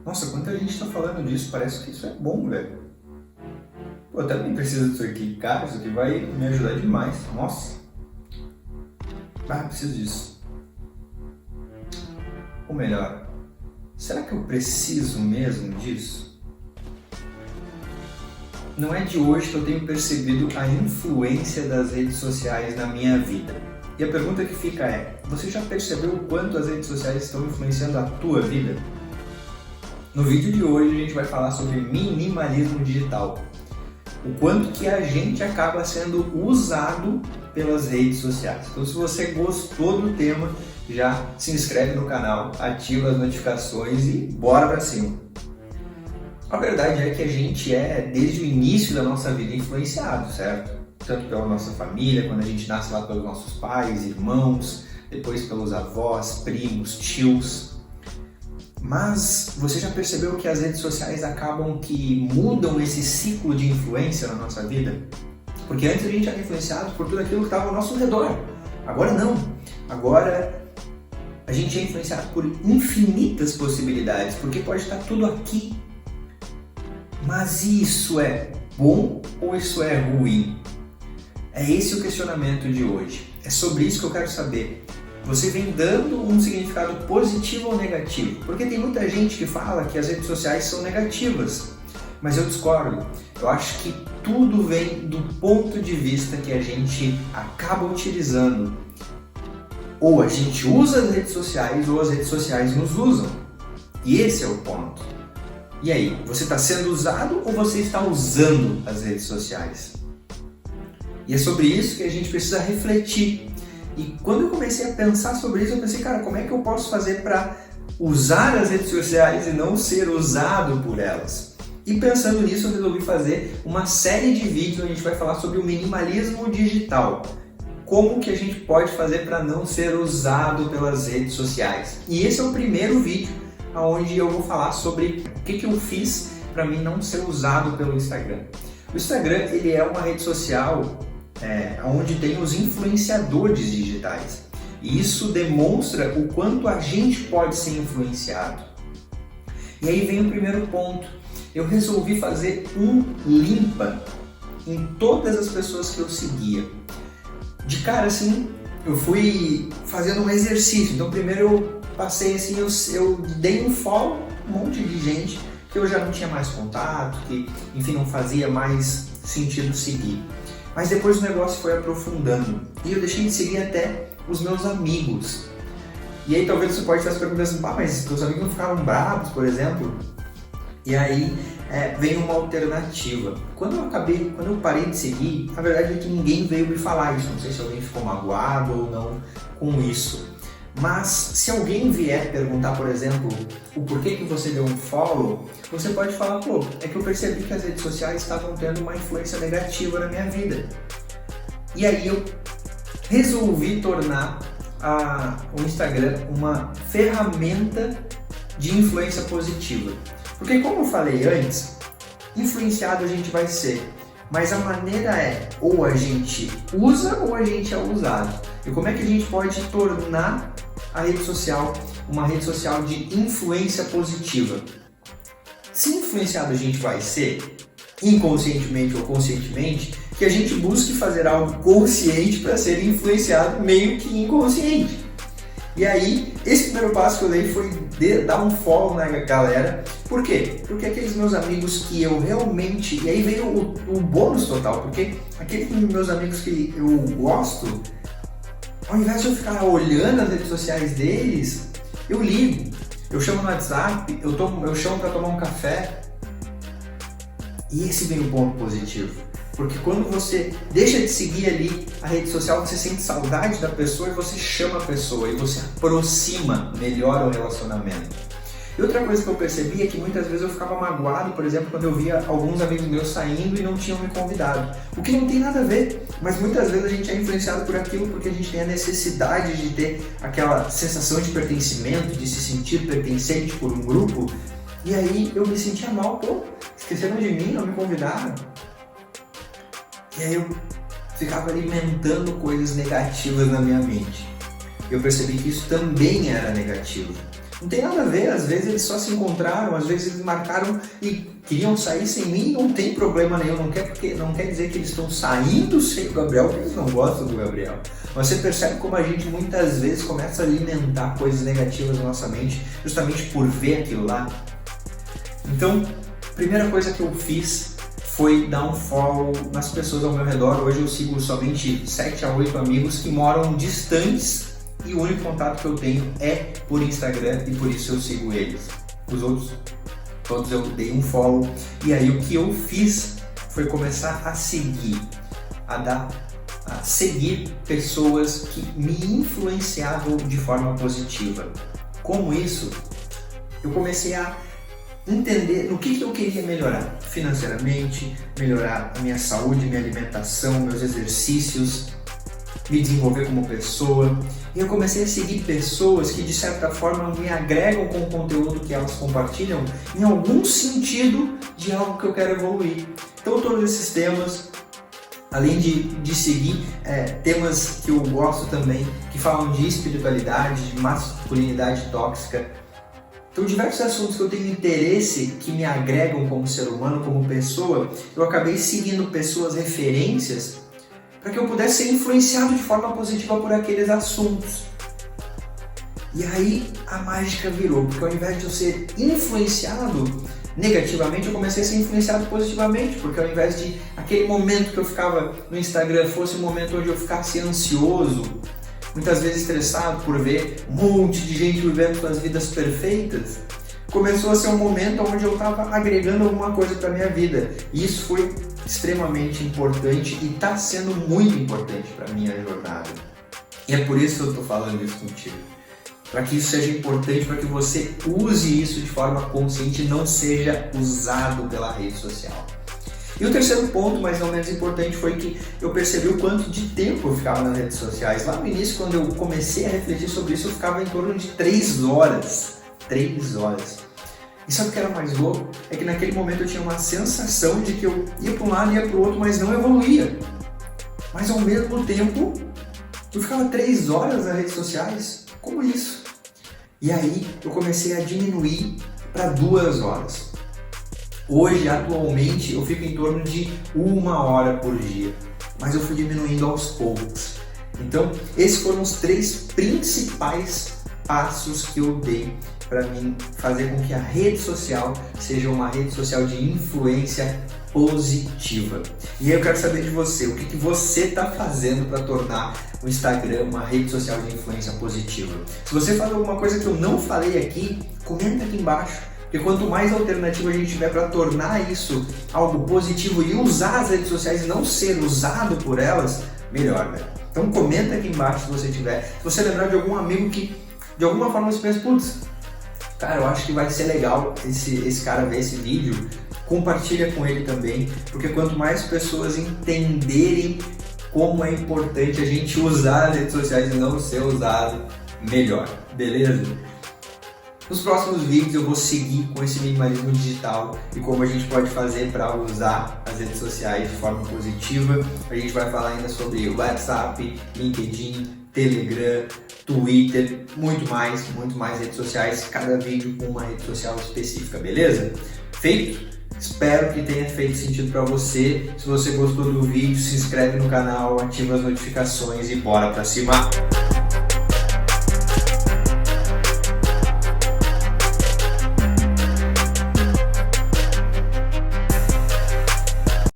Nossa, quanta gente tá falando disso, parece que isso é bom, velho. Pô, eu também preciso disso aqui. Cara, isso aqui vai me ajudar demais. Nossa. Ah, preciso disso. Ou melhor, será que eu preciso mesmo disso? Não é de hoje que eu tenho percebido a influência das redes sociais na minha vida. E a pergunta que fica é, você já percebeu o quanto as redes sociais estão influenciando a tua vida? No vídeo de hoje a gente vai falar sobre minimalismo digital. O quanto que a gente acaba sendo usado pelas redes sociais. Então, se você gostou do tema, já se inscreve no canal, ativa as notificações e bora pra cima. A verdade é que a gente é, desde o início da nossa vida, influenciado, certo? Tanto pela nossa família, quando a gente nasce lá pelos nossos pais, irmãos, depois pelos avós, primos, tios. Mas você já percebeu que as redes sociais acabam que mudam esse ciclo de influência na nossa vida? Porque antes a gente era influenciado por tudo aquilo que estava ao nosso redor. Agora não. Agora a gente é influenciado por infinitas possibilidades, porque pode estar tudo aqui. Mas isso é bom ou isso é ruim? É esse o questionamento de hoje. É sobre isso que eu quero saber. Você vem dando um significado positivo ou negativo? Porque tem muita gente que fala que as redes sociais são negativas, mas eu discordo. Eu acho que tudo vem do ponto de vista que a gente acaba utilizando. Ou a gente usa as redes sociais ou as redes sociais nos usam. E esse é o ponto. E aí, você está sendo usado ou você está usando as redes sociais? E é sobre isso que a gente precisa refletir. E quando eu comecei a pensar sobre isso, eu pensei, cara, como é que eu posso fazer para usar as redes sociais e não ser usado por elas? E pensando nisso, eu resolvi fazer uma série de vídeos onde a gente vai falar sobre o minimalismo digital. Como que a gente pode fazer para não ser usado pelas redes sociais? E esse é o primeiro vídeo onde eu vou falar sobre o que eu fiz para mim não ser usado pelo Instagram. O Instagram, ele é uma rede social onde tem os influenciadores digitais. E isso demonstra o quanto a gente pode ser influenciado. E aí vem o primeiro ponto. Eu resolvi fazer um limpa em todas as pessoas que eu seguia. De cara assim, eu fui fazendo um exercício. Então primeiro eu passei assim, eu dei um follow um monte de gente que eu já não tinha mais contato, que enfim não fazia mais sentido seguir. Mas depois o negócio foi aprofundando e eu deixei de seguir até os meus amigos. E aí talvez você pode estar se perguntando assim, mas teus amigos não ficaram bravos, por exemplo? E aí vem uma alternativa. Quando eu parei de seguir, a verdade é que ninguém veio me falar isso. Não sei se alguém ficou magoado ou não com isso. Mas se alguém vier perguntar, por exemplo, o porquê que você deu um follow, você pode falar, pô, é que eu percebi que as redes sociais estavam tendo uma influência negativa na minha vida. E aí eu resolvi tornar o Instagram uma ferramenta de influência positiva. Porque como eu falei antes, influenciado a gente vai ser, mas a maneira é ou a gente usa ou a gente é usado. E como é que a gente pode tornar a rede social uma rede social de influência positiva? Se influenciado a gente vai ser, inconscientemente ou conscientemente, que a gente busque fazer algo consciente para ser influenciado meio que inconsciente. E aí, esse primeiro passo que eu dei foi dar um follow na galera. Por quê? Porque aqueles meus amigos que eu realmente... E aí veio o bônus total, porque aqueles meus amigos que eu gosto, ao invés de eu ficar olhando as redes sociais deles, eu ligo, eu chamo no WhatsApp, eu chamo para tomar um café. E esse vem o ponto positivo. Porque quando você deixa de seguir ali a rede social, você sente saudade da pessoa e você chama a pessoa e você aproxima, melhora o relacionamento. E outra coisa que eu percebi é que muitas vezes eu ficava magoado, por exemplo, quando eu via alguns amigos meus saindo e não tinham me convidado. O que não tem nada a ver, mas muitas vezes a gente é influenciado por aquilo porque a gente tem a necessidade de ter aquela sensação de pertencimento, de se sentir pertencente por um grupo. E aí eu me sentia mal, pô, esqueceram de mim, não me convidaram. E aí eu ficava alimentando coisas negativas na minha mente. Eu percebi que isso também era negativo. Não tem nada a ver, às vezes eles só se encontraram, às vezes eles marcaram e queriam sair sem mim, não tem problema nenhum, não quer dizer que eles estão saindo sem o Gabriel porque eles não gostam do Gabriel. Mas você percebe como a gente muitas vezes começa a alimentar coisas negativas na nossa mente justamente por ver aquilo lá. Então, a primeira coisa que eu fiz foi dar um follow nas pessoas ao meu redor. Hoje eu sigo somente 7 a 8 amigos que moram distantes e o único contato que eu tenho é por Instagram e por isso eu sigo eles. Os outros, todos eu dei um follow. E aí o que eu fiz foi começar a seguir, a seguir pessoas que me influenciavam de forma positiva. Com isso, eu comecei a entender no que eu queria melhorar financeiramente, melhorar a minha saúde, minha alimentação, meus exercícios, me desenvolver como pessoa. E eu comecei a seguir pessoas que de certa forma me agregam com o conteúdo que elas compartilham em algum sentido de algo que eu quero evoluir. Então todos esses temas, além de seguir temas que eu gosto também, que falam de espiritualidade, de masculinidade tóxica. Então, diversos assuntos que eu tenho interesse, que me agregam como ser humano, como pessoa, eu acabei seguindo pessoas, referências, para que eu pudesse ser influenciado de forma positiva por aqueles assuntos. E aí a mágica virou, porque ao invés de eu ser influenciado negativamente, eu comecei a ser influenciado positivamente, porque ao invés de aquele momento que eu ficava no Instagram fosse um momento onde eu ficasse ansioso, muitas vezes estressado por ver um monte de gente vivendo suas vidas perfeitas, começou a ser um momento onde eu estava agregando alguma coisa para a minha vida. E isso foi extremamente importante e está sendo muito importante para a minha jornada. E é por isso que eu estou falando isso contigo. Para que isso seja importante, para que você use isso de forma consciente e não seja usado pela rede social. E o terceiro ponto, mas não menos importante, foi que eu percebi o quanto de tempo eu ficava nas redes sociais. Lá no início, quando eu comecei a refletir sobre isso, eu ficava em torno de 3 horas. 3 horas. E sabe o que era mais louco? É que naquele momento eu tinha uma sensação de que eu ia para um lado e ia para o outro, mas não evoluía. Mas ao mesmo tempo, eu ficava 3 horas nas redes sociais. Como isso? E aí eu comecei a diminuir para 2 horas. Hoje, atualmente, eu fico em torno de 1 hora por dia, mas eu fui diminuindo aos poucos. Então, esses foram os 3 principais passos que eu dei para mim fazer com que a rede social seja uma rede social de influência positiva. E aí eu quero saber de você, o que você está fazendo para tornar o Instagram uma rede social de influência positiva? Se você falou alguma coisa que eu não falei aqui, comenta aqui embaixo. Porque quanto mais alternativa a gente tiver para tornar isso algo positivo e usar as redes sociais e não ser usado por elas, melhor, né? Então comenta aqui embaixo se você tiver. Se você lembrar de algum amigo que de alguma forma você pensa, putz, cara, eu acho que vai ser legal esse cara ver esse vídeo, compartilha com ele também, porque quanto mais pessoas entenderem como é importante a gente usar as redes sociais e não ser usado, melhor, beleza? Nos próximos vídeos eu vou seguir com esse minimalismo digital e como a gente pode fazer para usar as redes sociais de forma positiva. A gente vai falar ainda sobre WhatsApp, LinkedIn, Telegram, Twitter, muito mais redes sociais, cada vídeo com uma rede social específica, beleza? Feito? Espero que tenha feito sentido para você. Se você gostou do vídeo, se inscreve no canal, ativa as notificações e bora pra cima!